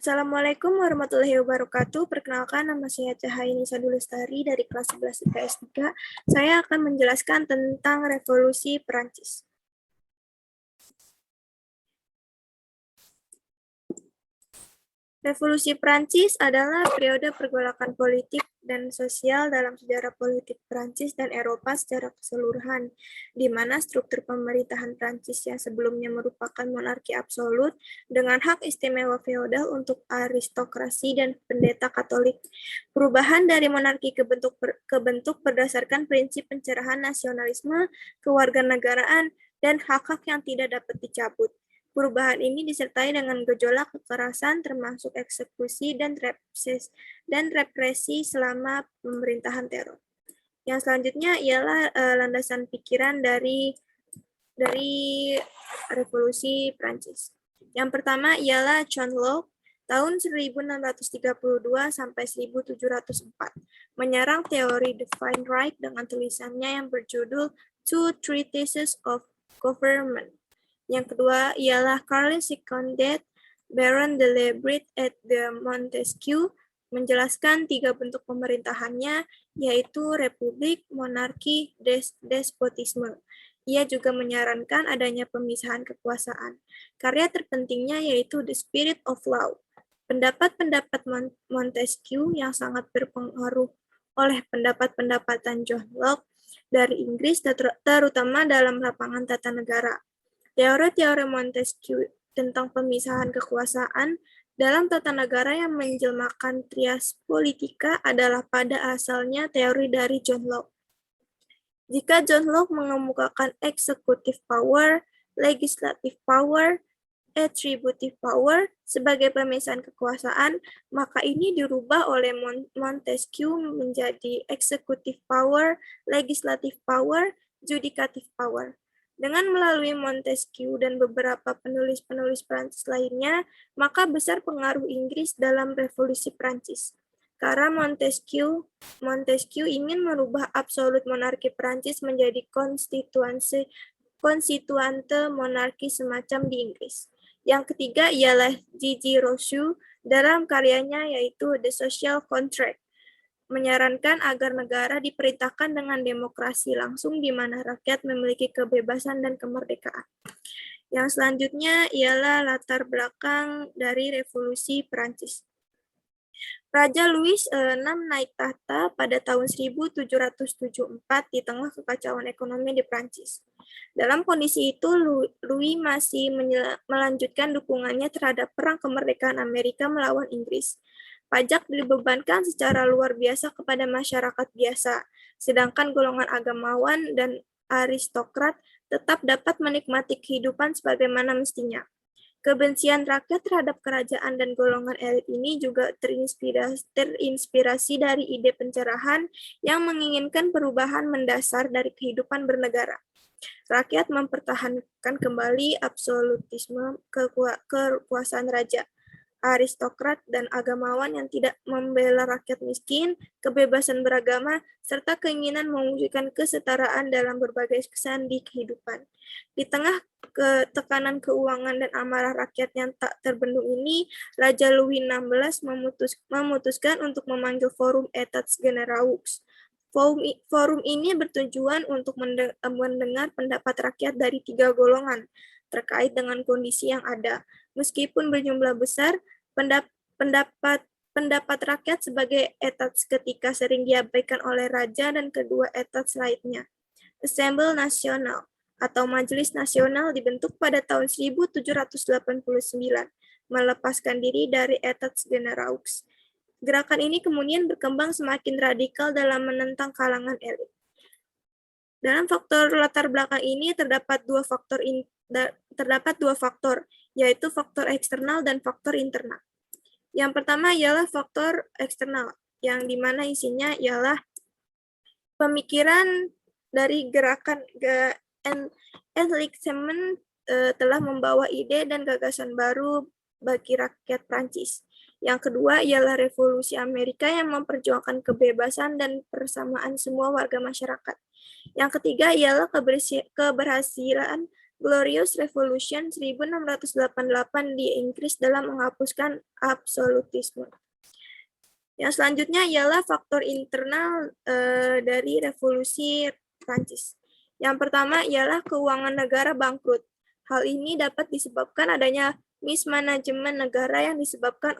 Assalamualaikum warahmatullahi wabarakatuh. Perkenalkan, nama saya Cahaya Nisa Dulestari dari kelas 11 IPS 3. Saya akan menjelaskan tentang Revolusi Perancis. Revolusi Perancis adalah periode pergolakan politik dan sosial dalam sejarah politik Perancis dan Eropa secara keseluruhan, di mana struktur pemerintahan Perancis yang sebelumnya merupakan monarki absolut dengan hak istimewa feodal untuk aristokrasi dan pendeta Katolik. Perubahan dari monarki ke bentuk berdasarkan prinsip pencerahan nasionalisme, kewarganegaraan, dan hak-hak yang tidak dapat dicabut. Perubahan ini disertai dengan gejolak kekerasan termasuk eksekusi dan represi selama pemerintahan teror. Yang selanjutnya ialah landasan pikiran dari Revolusi Prancis. Yang pertama ialah John Locke tahun 1632 sampai 1704 menyerang teori Divine Right dengan tulisannya yang berjudul Two Treatises of Government. Yang kedua ialah Carl Secondet, Baron de Lebret et de Montesquieu, menjelaskan 3 bentuk pemerintahannya, yaitu republik, monarki, despotisme. Ia juga menyarankan adanya pemisahan kekuasaan. Karya terpentingnya yaitu The Spirit of Law. Pendapat-pendapat Montesquieu yang sangat berpengaruh oleh pendapat-pendapatan John Locke dari Inggris, terutama dalam lapangan tata negara. Teori-teori Montesquieu tentang pemisahan kekuasaan dalam tata negara yang menjelmakan trias politika adalah pada asalnya teori dari John Locke. Jika John Locke mengemukakan executive power, legislative power, attributive power sebagai pemisahan kekuasaan, maka ini dirubah oleh Montesquieu menjadi executive power, legislative power, judicative power. Dengan melalui Montesquieu dan beberapa penulis-penulis Prancis lainnya, maka besar pengaruh Inggris dalam Revolusi Prancis. Karena Montesquieu ingin merubah absolut monarki Prancis menjadi konstituante monarki semacam di Inggris. Yang ketiga ialah Gigi Rousseau dalam karyanya yaitu The Social Contract, menyarankan agar negara diperintahkan dengan demokrasi langsung di mana rakyat memiliki kebebasan dan kemerdekaan. Yang selanjutnya ialah latar belakang dari Revolusi Perancis. Raja Louis VI naik tahta pada tahun 1774 di tengah kekacauan ekonomi di Prancis. Dalam kondisi itu, Louis masih melanjutkan dukungannya terhadap perang kemerdekaan Amerika melawan Inggris. Pajak dibebankan secara luar biasa kepada masyarakat biasa, sedangkan golongan agamawan dan aristokrat tetap dapat menikmati kehidupan sebagaimana mestinya. Kebencian rakyat terhadap kerajaan dan golongan elit ini juga terinspirasi dari ide pencerahan yang menginginkan perubahan mendasar dari kehidupan bernegara. Rakyat mempertahankan kembali absolutisme kekuasaan raja, aristokrat, dan agamawan yang tidak membela rakyat miskin, kebebasan beragama, serta keinginan mewujudkan kesetaraan dalam berbagai sandi kehidupan. Di tengah tekanan keuangan dan amarah rakyat yang tak terbendung ini, Raja Louis XVI memutuskan untuk memanggil Forum Etats Generaux. Forum ini bertujuan untuk mendengar pendapat rakyat dari 3 golongan terkait dengan kondisi yang ada. Meskipun berjumlah besar, pendapat rakyat sebagai etats ketika sering diabaikan oleh raja dan kedua etats lainnya. Assemblée Nationale atau Majelis Nasional dibentuk pada tahun 1789, melepaskan diri dari Etats Generaux. Gerakan ini kemudian berkembang semakin radikal dalam menentang kalangan elit. Dalam faktor latar belakang ini terdapat dua faktor, yaitu faktor eksternal dan faktor internal. Yang pertama ialah faktor eksternal, yang dimana isinya ialah pemikiran dari gerakan Enlightenment telah membawa ide dan gagasan baru bagi rakyat Prancis. Yang kedua ialah revolusi Amerika yang memperjuangkan kebebasan dan persamaan semua warga masyarakat. Yang ketiga ialah keberhasilan Glorious Revolution 1688 di Inggris dalam menghapuskan absolutisme. Yang selanjutnya ialah faktor internal dari revolusi Prancis. Yang pertama ialah keuangan negara bangkrut. Hal ini dapat disebabkan adanya mismanajemen negara yang disebabkan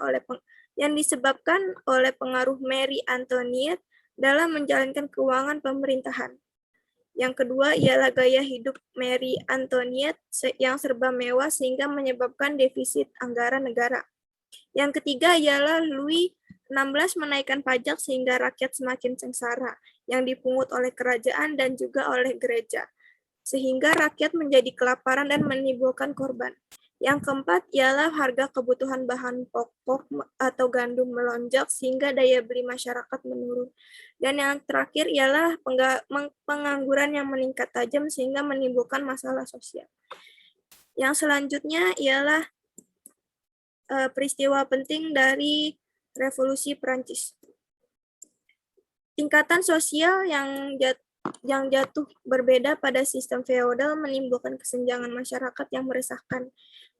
oleh pengaruh Marie Antoinette dalam menjalankan keuangan pemerintahan. Yang kedua ialah gaya hidup Marie Antoinette yang serba mewah sehingga menyebabkan defisit anggaran negara. Yang ketiga ialah Louis XVI menaikkan pajak sehingga rakyat semakin sengsara yang dipungut oleh kerajaan dan juga oleh gereja, sehingga rakyat menjadi kelaparan dan menimbulkan korban. Yang keempat ialah harga kebutuhan bahan pokok atau gandum melonjak sehingga daya beli masyarakat menurun. Dan yang terakhir ialah pengangguran yang meningkat tajam sehingga menimbulkan masalah sosial. Yang selanjutnya ialah peristiwa penting dari Revolusi Prancis. Tingkatan sosial yang jatuh berbeda pada sistem feodal menimbulkan kesenjangan masyarakat yang meresahkan.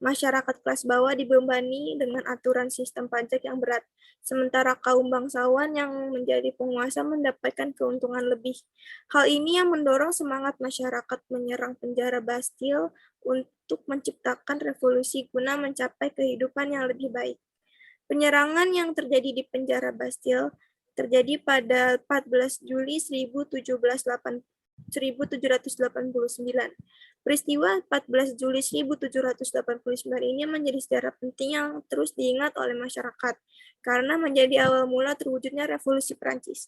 Masyarakat kelas bawah dibebani dengan aturan sistem pajak yang berat, sementara kaum bangsawan yang menjadi penguasa mendapatkan keuntungan lebih. Hal ini yang mendorong semangat masyarakat menyerang penjara Bastille untuk menciptakan revolusi guna mencapai kehidupan yang lebih baik. Penyerangan yang terjadi di penjara Bastille terjadi pada 14 Juli 1789. Peristiwa 14 Juli 1789 ini menjadi sejarah penting yang terus diingat oleh masyarakat karena menjadi awal mula terwujudnya revolusi Prancis.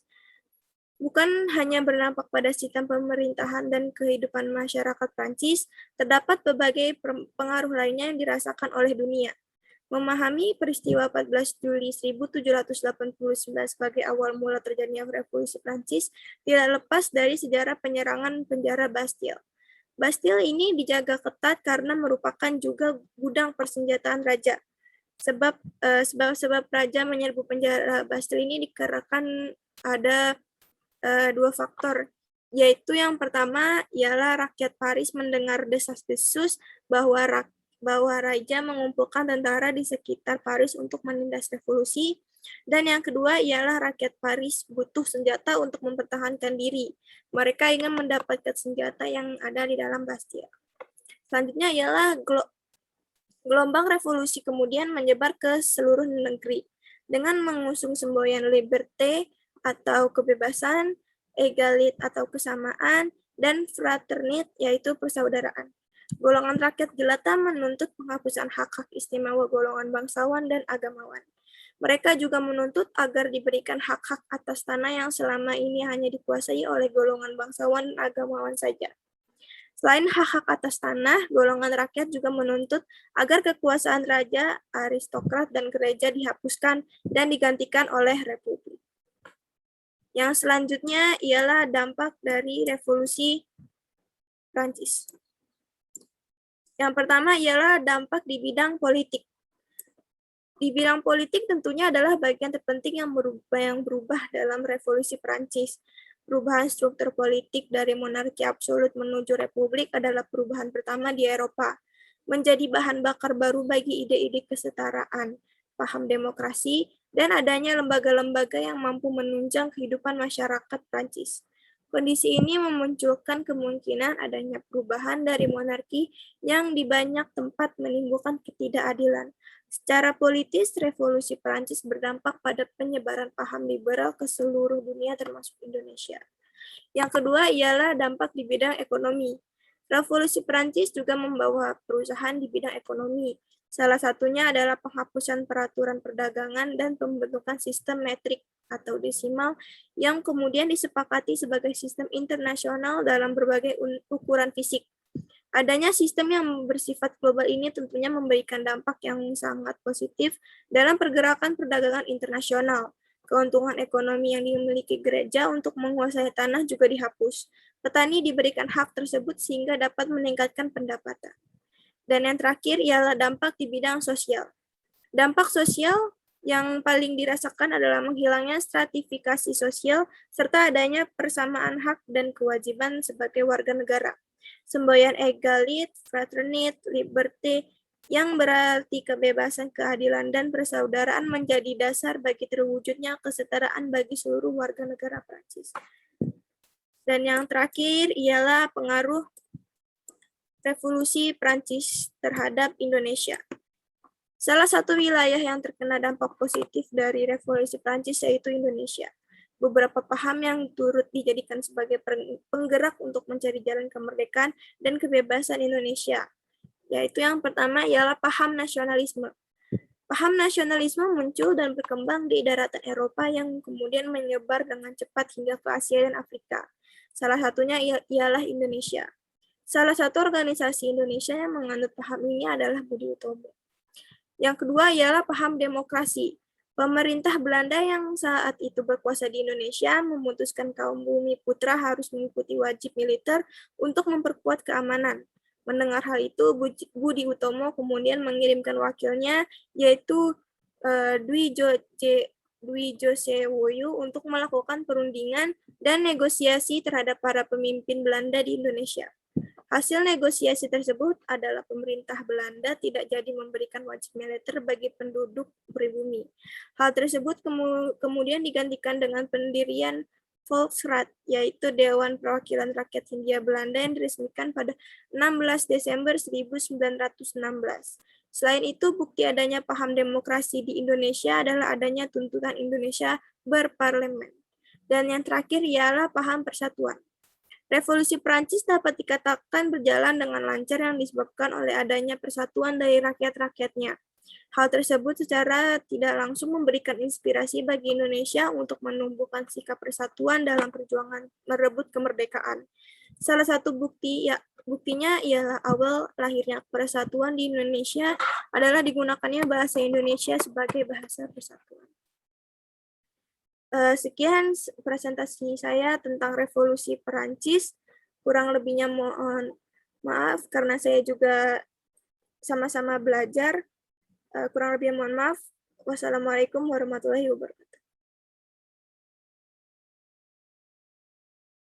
Bukan hanya berdampak pada sistem pemerintahan dan kehidupan masyarakat Prancis, terdapat berbagai pengaruh lainnya yang dirasakan oleh dunia. Memahami peristiwa 14 Juli 1789 sebagai awal mula terjadinya revolusi Prancis tidak lepas dari sejarah penyerangan penjara Bastille. Bastille ini dijaga ketat karena merupakan juga gudang persenjataan raja. Sebab raja menyerbu penjara Bastille ini dikarenakan ada dua faktor, yaitu yang pertama ialah rakyat Paris mendengar desas-desus bahwa raja mengumpulkan tentara di sekitar Paris untuk menindas revolusi, dan yang kedua ialah rakyat Paris butuh senjata untuk mempertahankan diri. Mereka ingin mendapatkan senjata yang ada di dalam Bastille. Selanjutnya ialah gelombang revolusi kemudian menyebar ke seluruh negeri dengan mengusung semboyan liberté atau kebebasan, egalite atau kesamaan, dan fraternité yaitu persaudaraan. Golongan rakyat jelata menuntut penghapusan hak-hak istimewa golongan bangsawan dan agamawan. Mereka juga menuntut agar diberikan hak-hak atas tanah yang selama ini hanya dikuasai oleh golongan bangsawan dan agamawan saja. Selain hak-hak atas tanah, golongan rakyat juga menuntut agar kekuasaan raja, aristokrat, dan gereja dihapuskan dan digantikan oleh republik. Yang selanjutnya ialah dampak dari revolusi Prancis. Yang pertama ialah dampak di bidang politik. Di bidang politik tentunya adalah bagian terpenting yang berubah dalam revolusi Prancis. Perubahan struktur politik dari monarki absolut menuju republik adalah perubahan pertama di Eropa, menjadi bahan bakar baru bagi ide-ide kesetaraan, paham demokrasi, dan adanya lembaga-lembaga yang mampu menunjang kehidupan masyarakat Prancis. Kondisi ini memunculkan kemungkinan adanya perubahan dari monarki yang di banyak tempat menimbulkan ketidakadilan. Secara politis, revolusi Prancis berdampak pada penyebaran paham liberal ke seluruh dunia termasuk Indonesia. Yang kedua ialah dampak di bidang ekonomi. Revolusi Prancis juga membawa perubahan di bidang ekonomi. Salah satunya adalah penghapusan peraturan perdagangan dan pembentukan sistem metrik atau desimal yang kemudian disepakati sebagai sistem internasional dalam berbagai ukuran fisik. Adanya sistem yang bersifat global ini tentunya memberikan dampak yang sangat positif dalam pergerakan perdagangan internasional. Keuntungan ekonomi yang dimiliki gereja untuk menguasai tanah juga dihapus. Petani diberikan hak tersebut sehingga dapat meningkatkan pendapatan. Dan yang terakhir ialah dampak di bidang sosial. Dampak sosial yang paling dirasakan adalah menghilangnya stratifikasi sosial serta adanya persamaan hak dan kewajiban sebagai warga negara. Semboyan Egalit, Fraternit, Liberté, yang berarti kebebasan, keadilan, dan persaudaraan menjadi dasar bagi terwujudnya kesetaraan bagi seluruh warga negara Prancis. Dan yang terakhir ialah pengaruh revolusi Prancis terhadap Indonesia. Salah satu wilayah yang terkena dampak positif dari revolusi Prancis yaitu Indonesia. Beberapa paham yang turut dijadikan sebagai penggerak untuk mencari jalan kemerdekaan dan kebebasan Indonesia, yaitu yang pertama ialah paham nasionalisme. Paham nasionalisme muncul dan berkembang di daratan Eropa yang kemudian menyebar dengan cepat hingga ke Asia dan Afrika. Salah satunya ialah Indonesia. Salah satu organisasi Indonesia yang menganut paham ini adalah Budi Utomo. Yang kedua ialah paham demokrasi. Pemerintah Belanda yang saat itu berkuasa di Indonesia memutuskan kaum Bumi Putra harus mengikuti wajib militer untuk memperkuat keamanan. Mendengar hal itu, Budi Utomo kemudian mengirimkan wakilnya, yaitu Dwi Josewoyo, untuk melakukan perundingan dan negosiasi terhadap para pemimpin Belanda di Indonesia. Hasil negosiasi tersebut adalah pemerintah Belanda tidak jadi memberikan wajib militer bagi penduduk pribumi. Hal tersebut kemudian digantikan dengan pendirian Volksraad, yaitu Dewan Perwakilan Rakyat Hindia Belanda yang diresmikan pada 16 Desember 1916. Selain itu, bukti adanya paham demokrasi di Indonesia adalah adanya tuntutan Indonesia berparlemen. Dan yang terakhir ialah paham persatuan. Revolusi Prancis dapat dikatakan berjalan dengan lancar yang disebabkan oleh adanya persatuan dari rakyat-rakyatnya. Hal tersebut secara tidak langsung memberikan inspirasi bagi Indonesia untuk menumbuhkan sikap persatuan dalam perjuangan merebut kemerdekaan. Salah satu buktinya ialah awal lahirnya persatuan di Indonesia adalah digunakannya bahasa Indonesia sebagai bahasa persatuan. Sekian presentasi saya tentang revolusi Perancis. Kurang lebihnya mohon maaf karena saya juga sama-sama belajar. Kurang lebihnya mohon maaf. Wassalamualaikum warahmatullahi wabarakatuh.